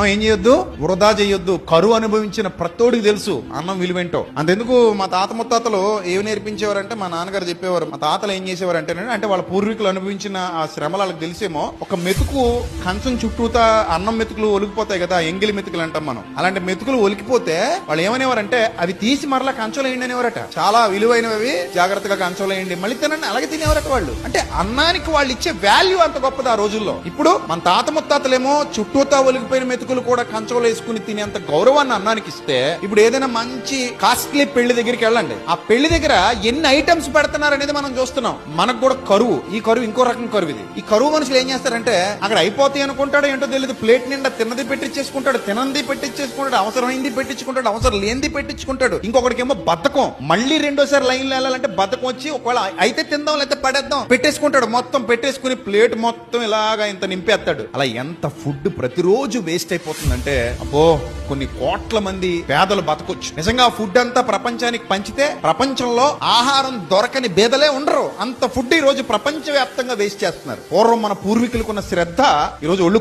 అన్నం ఏం చేయొద్దు, వృధా చేయొద్దు. కరువు అనుభవించిన ప్రతోడికి తెలుసు అన్నం విలువేంటో. అంతెందుకు మా తాత ముత్తాతలు ఏమి నేర్పించేవారంటే, మా నాన్నగారు చెప్పేవారు, మా తాతలు ఏం చేసేవారు అంటే వాళ్ళ పూర్వీకులు అనుభవించిన ఆ శ్రమలు వాళ్ళకి తెలిసేమో. ఒక మెతుకు కంచం చుట్టూతా అన్నం మెతుకులు ఒలికిపోతాయి కదా, ఎంగిలి మెతుకులు అంటాం మనం. అలాంటి మెతుకులు ఒలికిపోతే వాళ్ళు ఏమనేవారంటే అవి తీసి మరలా కంచంలో వేయండి అనేవారట. చాలా విలువైనవి, జాగ్రత్తగా కంచంలో వేయండి, మళ్ళీ తినండి, అలాగే తినేవారట వాళ్ళు. అంటే అన్నానికి వాళ్ళు ఇచ్చే వాల్యూ అంత గొప్పది ఆ రోజుల్లో. ఇప్పుడు మన తాత ముత్తాతలేమో చుట్టూతా ఒలిగిపోయిన మెతుకులు కూడా కంచంలో వేసుకుని తినేంత గౌరవాన్ని అన్నానికి ఇస్తే, ఇప్పుడు ఏదైనా మంచి కాస్ట్లీ పెళ్లి దగ్గరికి వెళ్ళండి, ఆ పెళ్లి దగ్గర ఎన్ని ఐటమ్స్ పెడుతున్నారు అనేది మనం చూస్తున్నాం. మనకు కూడా కరువు, ఈ కరువు ఇంకో రకం కరువు ఇది. ఈ కరువు మనుషులు ఏం చేస్తారంటే అక్కడ అయిపోతాయి అనుకుంటాడు, ఏంటో తెలియదు, ప్లేట్ నిండా తిన్నది పెట్టించేసుకుంటాడు, తినంది పెట్టించేసుకుంటాడు, అవసరమైంది పెట్టించుకుంటాడు, అవసరం లేనిది పెట్టించుకుంటాడు. ఇంకొకటికేమో బద్ధకం, మళ్ళీ రెండోసారి లైన్లో వెళ్ళాలంటే బద్ధకం వచ్చి ఒకవేళ అయితే తిందాం లేకపోతే పడేద్దాం పెట్టేసుకుంటాడు. మొత్తం పెట్టేసుకుని ప్లేట్ మొత్తం ఇలాగా ఇంత నింపేస్తాడు. అలా ఎంత ఫుడ్ ప్రతిరోజు వేస్ట్ అయిపోతుందంటే, అబ్బో కొన్ని కోట్ల మంది పేదలు బతకొచ్చు. నిజంగా ఫుడ్ అంతా ప్రపంచానికి పంచితే ప్రపంచంలో ఆహారం దొరకని బేదలే ఉండరు. అంత ఫుడ్ ఈ రోజు ప్రపంచవ్యాప్తంగా వేస్ట్ చేస్తున్నారు. పూర్వం మన పూర్వీకులకున్న శ్రద్ధ ఈ రోజు ఒళ్ళు